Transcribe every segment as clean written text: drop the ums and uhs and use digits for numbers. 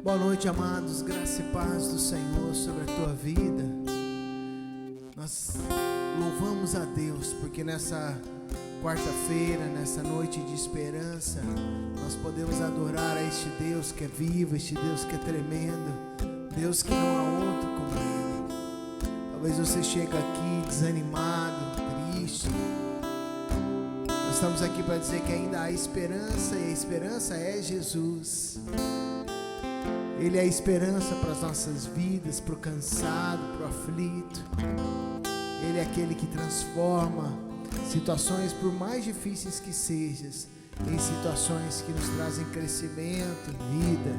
Boa noite, amados, graça e paz do Senhor sobre a tua vida. Nós louvamos a Deus, porque nessa quarta-feira, nessa noite de esperança, nós podemos adorar a este Deus que é vivo, este Deus que é tremendo, Deus que não há outro como Ele. Talvez você chegue aqui desanimado, triste. Nós estamos aqui para dizer que ainda há esperança, e a esperança é Jesus. Ele é a esperança para as nossas vidas, para o cansado, para o aflito. Ele é aquele que transforma situações, por mais difíceis que sejam, em situações que nos trazem crescimento, vida.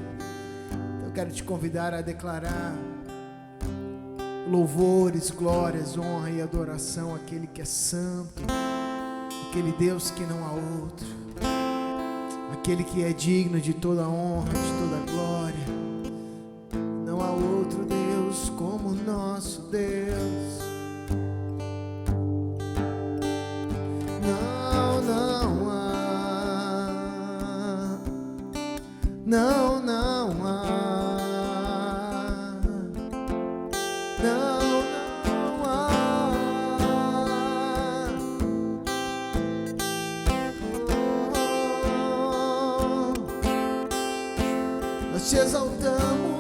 Então eu quero te convidar a declarar louvores, glórias, honra e adoração àquele que é santo, aquele Deus que não há outro, aquele que é digno de toda honra, de toda glória. Não há outro Deus como o nosso Deus. Não há. Não há. Não há. Nós te exaltamos,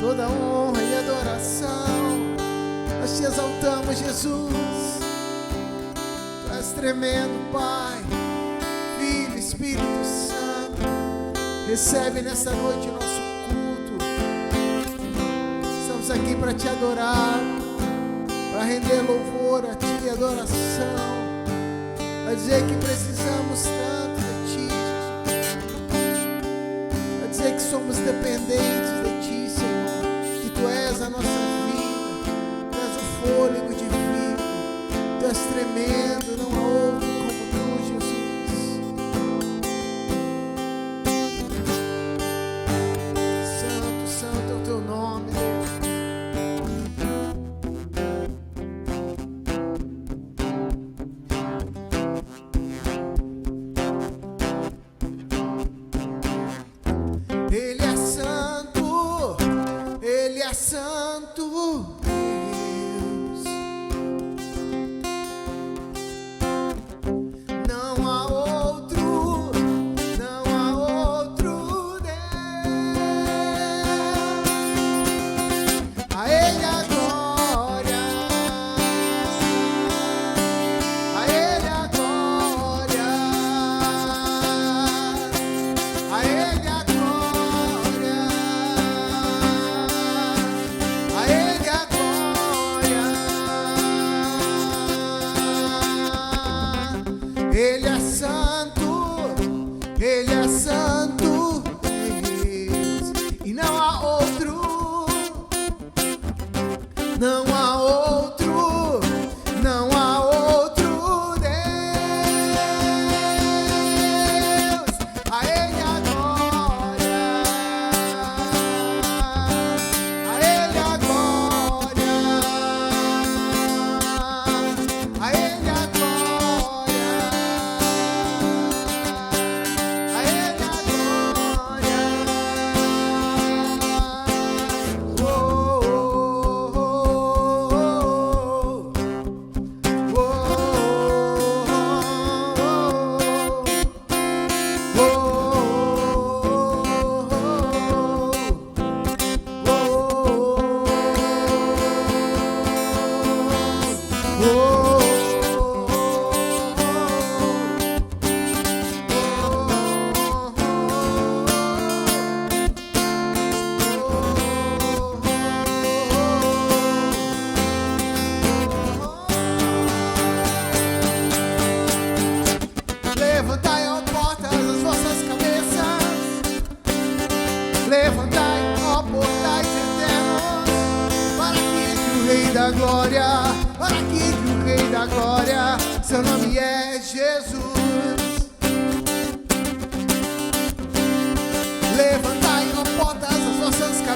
toda honra e adoração. Nós te exaltamos, Jesus. Tu és tremendo, Pai, Filho, Espírito Santo. Recebe nessa noite o nosso culto. Estamos aqui para te adorar, para render louvor a ti e adoração, para dizer que precisamos tanto de ti, para dizer que somos dependentes de ti, Senhor. Tu és a nossa vida, Tu és o fôlego de vida, Tu és tremendo, não há outro como Tu, Jesus. Santo, santo é o Teu nome, Deus. Ele é santo, Ele é santo, Deus. Não há outro Deus. A Ele a glória, a Ele a glória, a Ele a glória. A Ele a glória. Ele é santo, Ele é santo, Deus. E não há outro, não há outro, não há outro Deus. A Ele a glória, a Ele a glória, a Ele a glória, a Ele a glória. Levantai, ó portas, as vossas cabeças. Levantai, ó portais eternos, para que entre o Rei da Glória, para que entre o Rei da Glória. Seu nome é Jesus. Levantai, ó portas, as vossas cabeças.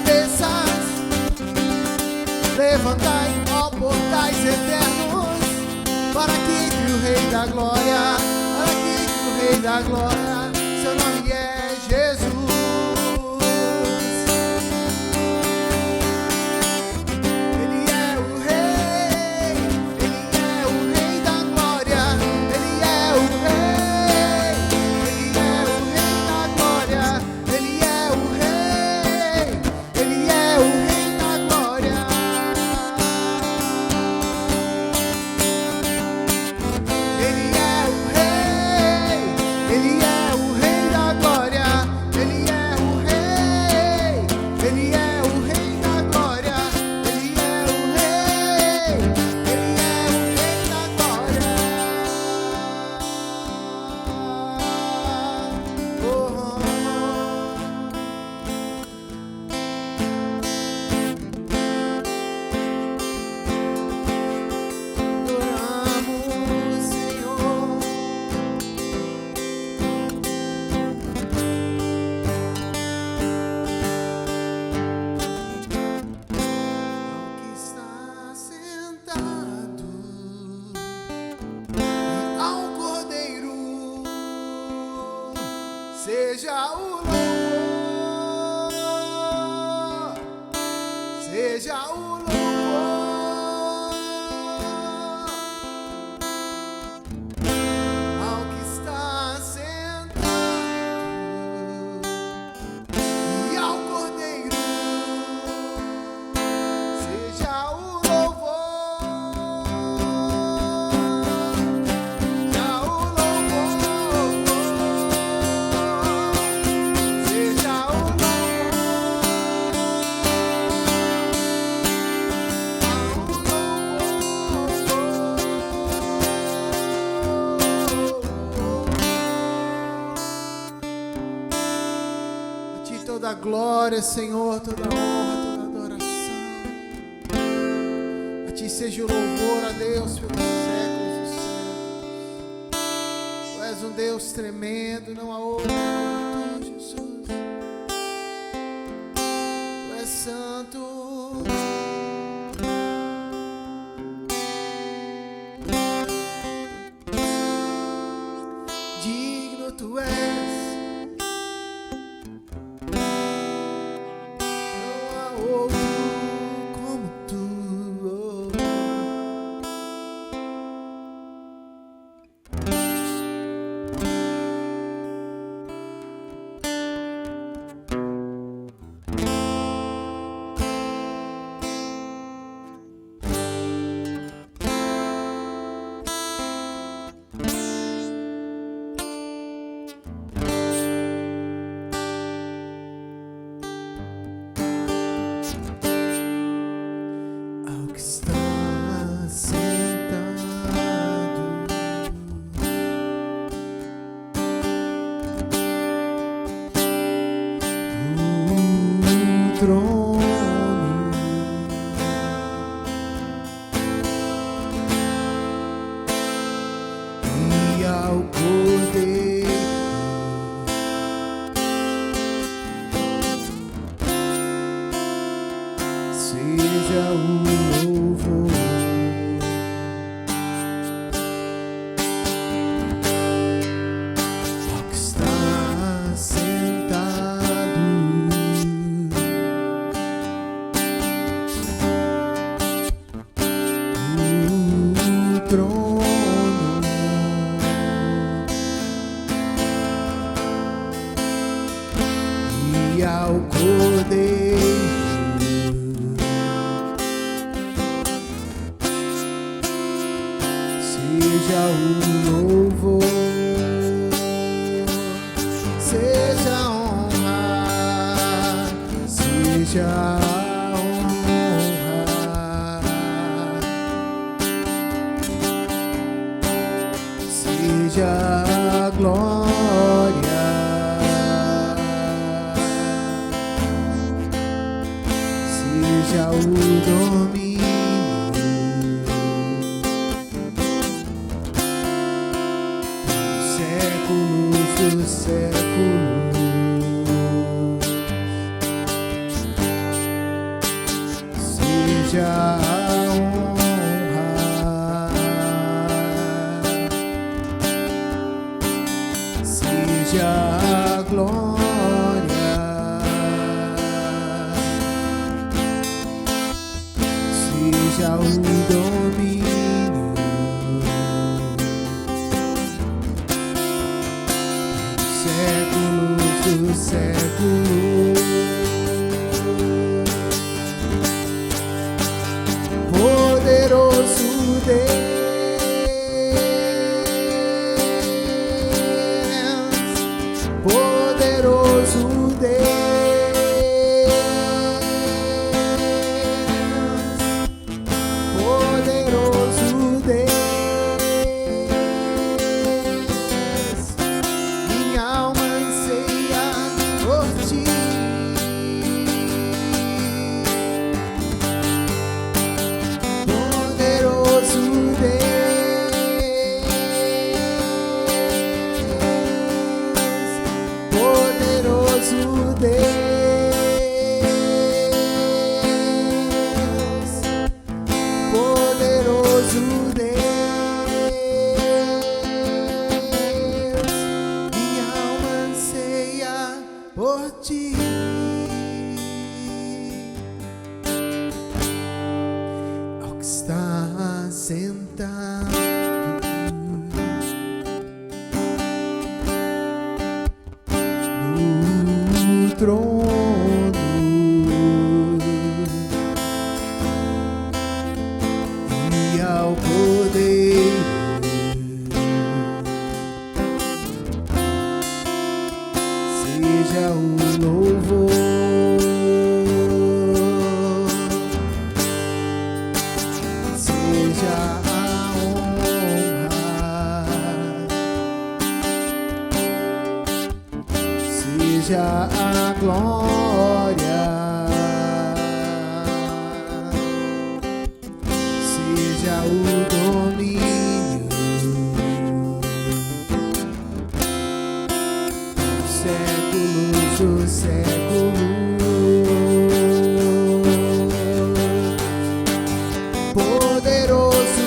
Rei da Glória, aqui o Rei da Glória, seu nome é Jesus. Ele é o Rei, Ele é o Rei da Glória, Ele é o Rei, Ele é o Rei da Glória, Ele é o Rei, Ele é o Rei da Glória. Ele é o Rei, Ele é o Rei da Glória, Ele é o Rei, Ele é o Rei da Glória, Ele é o Rei, Ele é o Rei da Glória. Adoramos, Senhor. Ao que está sentado e ao Cordeiro seja o louvor, seja o louvor. Ao que está sentado e ao Cordeiro seja o louvor, seja o louvor, seja o louvor. A ti toda a glória, Senhor, toda a honra, toda a adoração. A ti seja o louvor, a Deus, pelos séculos dos séculos. Tu és um Deus tremendo, não há outro como tu, Jesus. Tu és santo. Digno tu és. Não há outro como tu. Ao que está sentado no trono e ao Cordeiro seja o louvor, ao que está sentado no trono e ao Cordeiro seja o louvor, seja a honra, seja a honra, seja a glória, seja o domínio dos séculos. Seja a honra, seja a glória, seja o domínio, séculos dos séculos. Poderoso Deus, poderoso Deus, poderoso Deus, minha alma anseia por ti. Poderoso a glória, seja o domínio, séculos dos séculos. Poderoso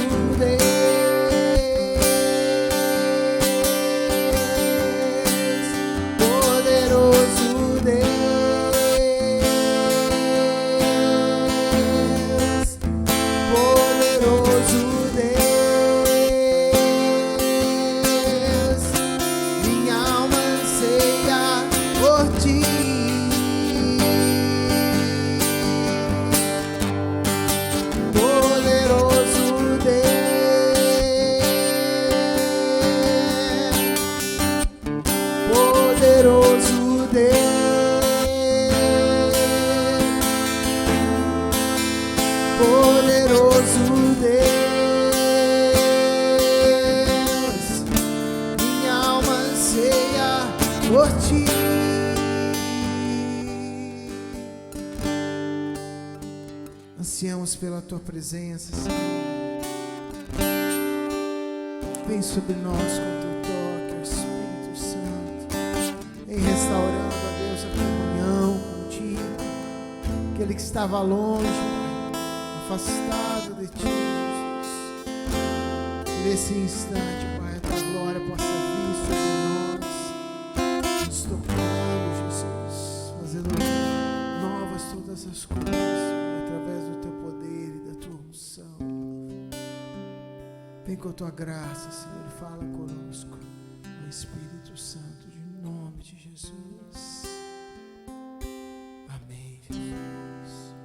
ansiamos pela tua presença, Senhor. Vem sobre nós com teu toque, Espírito Santo. Vem restaurando, ó Deus, a comunhão contigo. Aquele que estava longe, afastado de ti, Jesus. Que nesse instante, Pai, a tua glória possa vir sobre nós, nos tocando, Jesus, fazendo novas todas as coisas. Vem com a tua graça, Senhor, fala conosco, ó Espírito Santo, em nome de Jesus. Amém, Jesus.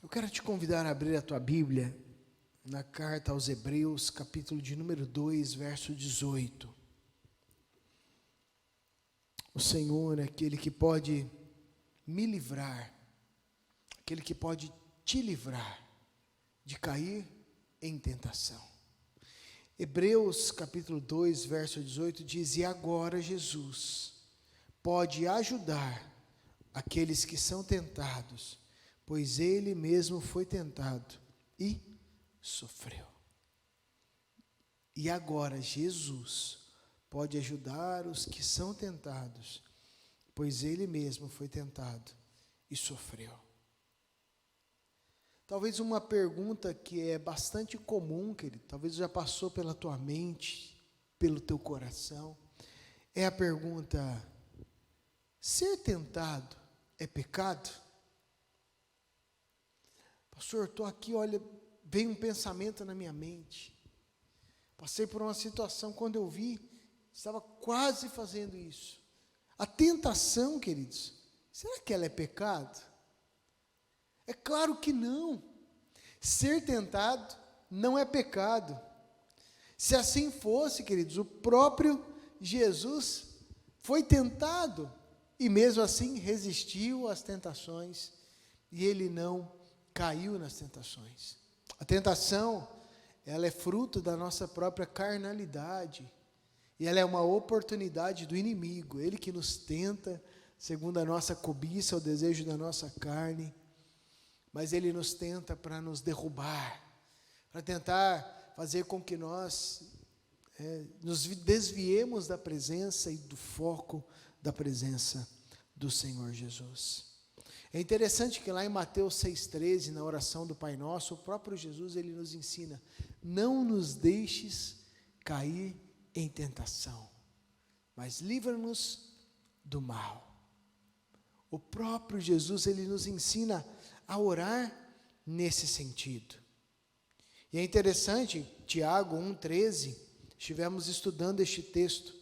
Eu quero te convidar a abrir a tua Bíblia na carta aos Hebreus, capítulo de número 2, verso 18. O Senhor é aquele que pode me livrar, aquele que pode te livrar de cair em tentação. Hebreus, capítulo 2, verso 18 diz: e agora Jesus pode ajudar aqueles que são tentados, pois ele mesmo foi tentado e sofreu. E agora Jesus pode ajudar os que são tentados, pois ele mesmo foi tentado e sofreu. Talvez uma pergunta que é bastante comum, querido, talvez já passou pela tua mente, pelo teu coração, é a pergunta: ser tentado é pecado? Pastor, estou aqui, olha, veio um pensamento na minha mente. Passei por uma situação, quando eu vi, estava quase fazendo isso. A tentação, queridos, será que ela é pecado? É claro que não. Ser tentado não é pecado. Se assim fosse, queridos, o próprio Jesus foi tentado e mesmo assim resistiu às tentações e ele não caiu nas tentações. A tentação, ela é fruto da nossa própria carnalidade e ela é uma oportunidade do inimigo, ele que nos tenta segundo a nossa cobiça, o desejo da nossa carne, mas ele nos tenta para nos derrubar, para tentar fazer com que nós nos desviemos da presença e do foco da presença do Senhor Jesus. É interessante que lá em Mateus 6,13, na oração do Pai Nosso, o próprio Jesus, ele nos ensina: não nos deixes cair em tentação, mas livra-nos do mal. O próprio Jesus, ele nos ensina a orar nesse sentido. E é interessante, Tiago 1,13, estivemos estudando este texto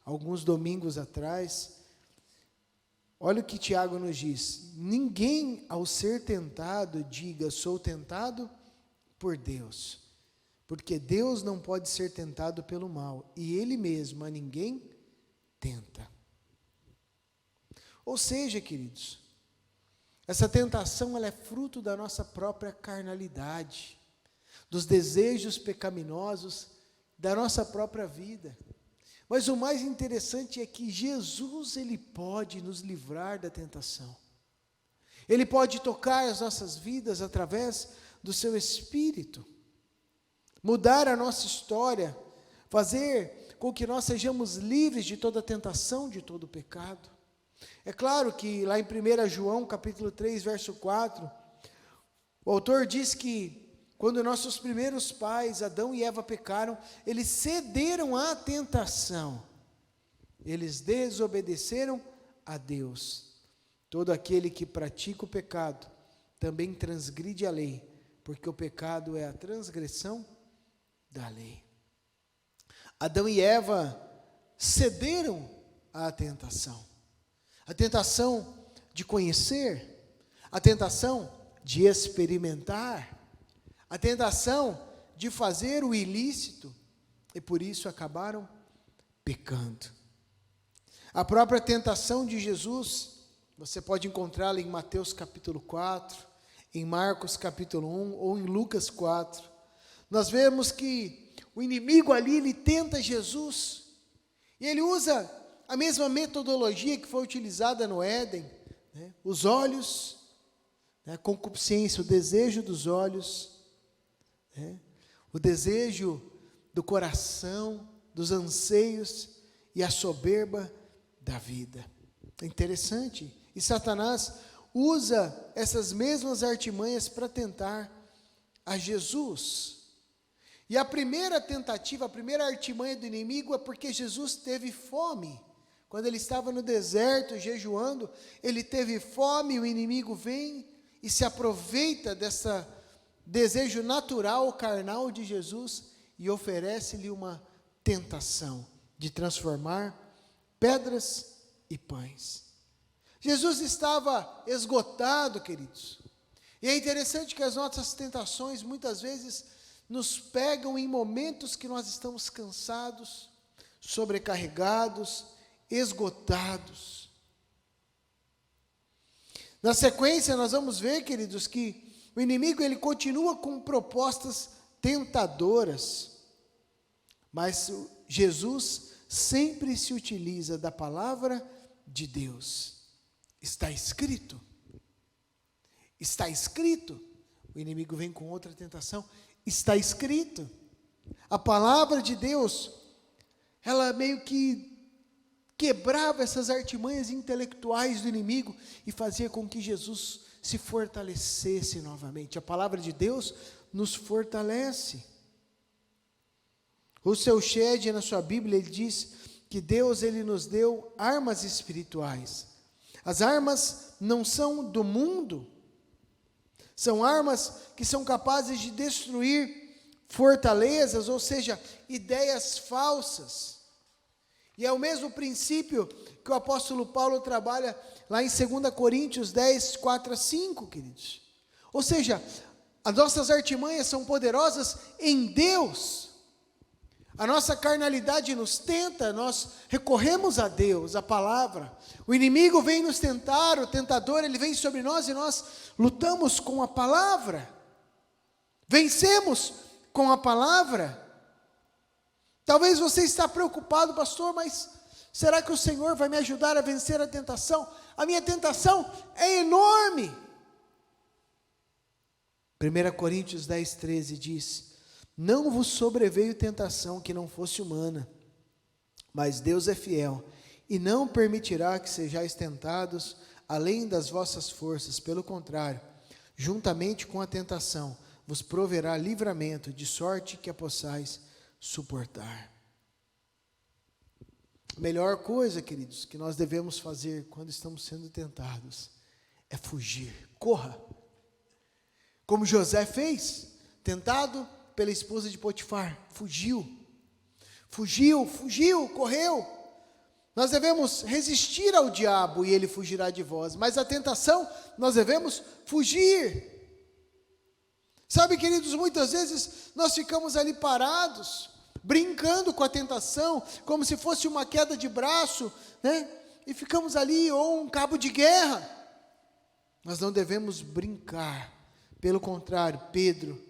alguns domingos atrás. Olha o que Tiago nos diz: ninguém ao ser tentado diga sou tentado por Deus, porque Deus não pode ser tentado pelo mal, e Ele mesmo a ninguém tenta. Ou seja, queridos, essa tentação ela é fruto da nossa própria carnalidade, dos desejos pecaminosos da nossa própria vida. Mas o mais interessante é que Jesus, ele pode nos livrar da tentação. Ele pode tocar as nossas vidas através do seu Espírito, mudar a nossa história, fazer com que nós sejamos livres de toda tentação, de todo pecado. É claro que lá em 1 João, capítulo 3, verso 4, o autor diz que quando nossos primeiros pais, Adão e Eva, pecaram, eles cederam à tentação, eles desobedeceram a Deus. Todo aquele que pratica o pecado também transgride a lei, porque o pecado é a transgressão da lei. Adão e Eva cederam à tentação. A tentação de conhecer, a tentação de experimentar, a tentação de fazer o ilícito, e por isso acabaram pecando. A própria tentação de Jesus, você pode encontrá-la em Mateus capítulo 4, em Marcos capítulo 1 ou em Lucas 4. Nós vemos que o inimigo ali, ele tenta Jesus, e ele usa a mesma metodologia que foi utilizada no Éden, né? Os olhos, né? A concupiscência, o desejo dos olhos, né? O desejo do coração, dos anseios e a soberba da vida. É interessante. E Satanás usa essas mesmas artimanhas para tentar a Jesus. E a primeira tentativa, a primeira artimanha do inimigo é porque Jesus teve fome. Quando ele estava no deserto, jejuando, ele teve fome, o inimigo vem e se aproveita desse desejo natural, carnal de Jesus e oferece-lhe uma tentação de transformar pedras e pães. Jesus estava esgotado, queridos. E é interessante que as nossas tentações muitas vezes nos pegam em momentos que nós estamos cansados, sobrecarregados, esgotados. Na sequência nós vamos ver, queridos, que o inimigo ele continua com propostas tentadoras, mas Jesus sempre se utiliza da palavra de Deus. Está escrito. Está escrito. O inimigo vem com outra tentação. Está escrito. A palavra de Deus, ela meio que quebrava essas artimanhas intelectuais do inimigo e fazia com que Jesus se fortalecesse novamente. A palavra de Deus nos fortalece. O seu Shed, na sua Bíblia, ele diz que Deus, ele nos deu armas espirituais. As armas não são do mundo, são armas que são capazes de destruir fortalezas, ou seja, ideias falsas. E é o mesmo princípio que o apóstolo Paulo trabalha lá em 2 Coríntios 10, 4 a 5, queridos. Ou seja, as nossas artimanhas são poderosas em Deus. A nossa carnalidade nos tenta, nós recorremos a Deus, a palavra. O inimigo vem nos tentar, o tentador, ele vem sobre nós e nós lutamos com a palavra. Vencemos com a palavra. Talvez você está preocupado, pastor, mas será que o Senhor vai me ajudar a vencer a tentação? A minha tentação é enorme. 1 Coríntios 10, 13 diz: não vos sobreveio tentação que não fosse humana, mas Deus é fiel, e não permitirá que sejais tentados além das vossas forças. Pelo contrário, juntamente com a tentação, vos proverá livramento, de sorte que a possais suportar. A melhor coisa, queridos, que nós devemos fazer quando estamos sendo tentados é fugir. Corra, como José fez, tentado pela esposa de Potifar, fugiu, correu. Nós devemos resistir ao diabo e ele fugirá de vós, mas a tentação nós devemos fugir. Sabe, queridos, muitas vezes nós ficamos ali parados, brincando com a tentação, como se fosse uma queda de braço, né? E ficamos ali, ou um cabo de guerra. Nós não devemos brincar, pelo contrário, Pedro,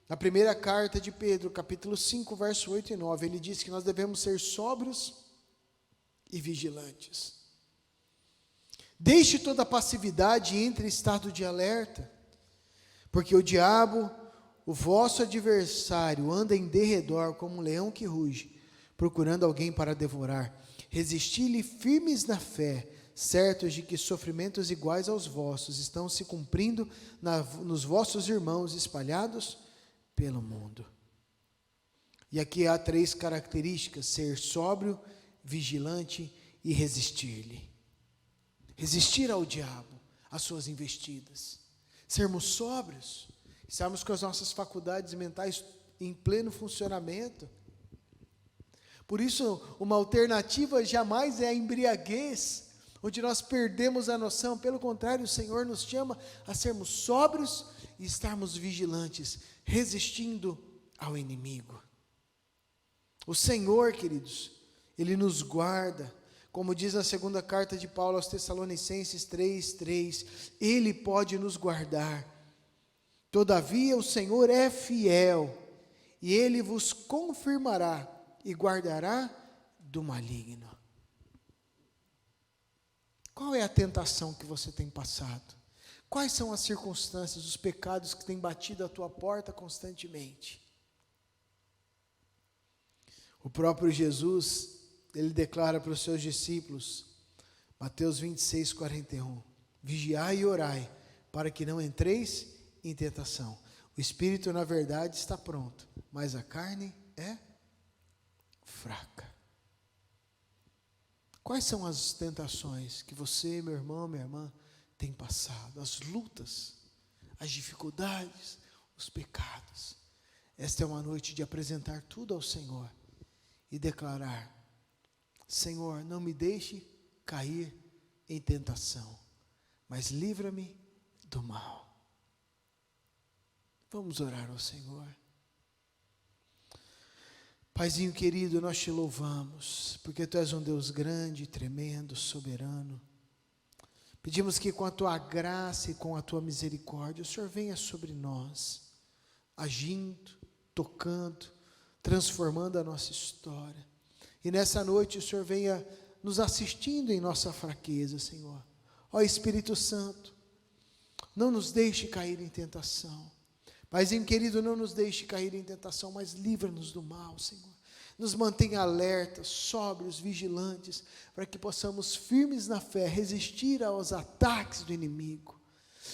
na primeira carta de Pedro, capítulo 5, verso 8 e 9, ele diz que nós devemos ser sóbrios e vigilantes. Deixe toda a passividade e entre em estado de alerta, porque o diabo, o vosso adversário, anda em derredor como um leão que ruge, procurando alguém para devorar. Resisti-lhe firmes na fé, certos de que sofrimentos iguais aos vossos estão se cumprindo nos vossos irmãos espalhados pelo mundo. E aqui há 3 características: ser sóbrio, vigilante e resistir-lhe. Resistir ao diabo, às suas investidas. Sermos sóbrios, estarmos com as nossas faculdades mentais em pleno funcionamento. Por isso, uma alternativa jamais é a embriaguez, onde nós perdemos a noção. Pelo contrário, o Senhor nos chama a sermos sóbrios e estarmos vigilantes, resistindo ao inimigo. O Senhor, queridos, Ele nos guarda, como diz na segunda carta de Paulo aos Tessalonicenses 3:3, Ele pode nos guardar. Todavia o Senhor é fiel, e Ele vos confirmará e guardará do maligno. Qual é a tentação que você tem passado? Quais são as circunstâncias, os pecados que têm batido à tua porta constantemente? O próprio Jesus, ele declara para os seus discípulos, Mateus 26, 41, vigiai e orai, para que não entreis em tentação. O espírito, na verdade, está pronto, mas a carne é fraca. Quais são as tentações que você, meu irmão, minha irmã, tem passado? As lutas, as dificuldades, os pecados. Esta é uma noite de apresentar tudo ao Senhor e declarar: Senhor, não me deixe cair em tentação, mas livra-me do mal. Vamos orar ao Senhor. Paizinho querido, nós te louvamos, porque Tu és um Deus grande, tremendo, soberano. Pedimos que com a Tua graça e com a Tua misericórdia, o Senhor venha sobre nós, agindo, tocando, transformando a nossa história. E nessa noite o Senhor venha nos assistindo em nossa fraqueza, Senhor. Ó Espírito Santo, não nos deixe cair em tentação. Paizinho querido, não nos deixe cair em tentação, mas livra-nos do mal, Senhor. Nos mantenha alertas, sóbrios, vigilantes, para que possamos, firmes na fé, resistir aos ataques do inimigo.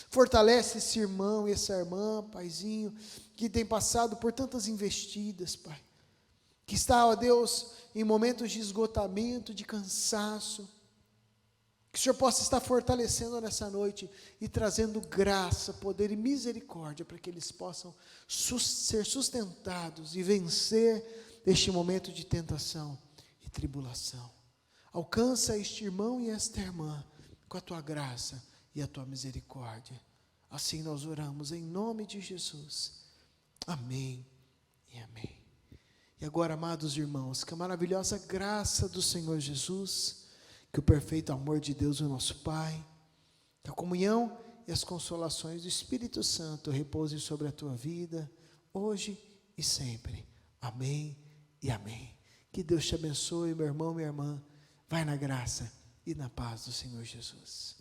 Fortalece esse irmão e essa irmã, Paizinho, que tem passado por tantas investidas, Pai. Que está, ó Deus, em momentos de esgotamento, de cansaço. Que o Senhor possa estar fortalecendo nessa noite e trazendo graça, poder e misericórdia para que eles possam ser sustentados e vencer este momento de tentação e tribulação. Alcança este irmão e esta irmã com a tua graça e a tua misericórdia. Assim nós oramos em nome de Jesus. Amém e amém. E agora, amados irmãos, que a maravilhosa graça do Senhor Jesus, que o perfeito amor de Deus, o nosso Pai, que a comunhão e as consolações do Espírito Santo repousem sobre a tua vida, hoje e sempre. Amém e amém. Que Deus te abençoe, meu irmão, minha irmã. Vai na graça e na paz do Senhor Jesus.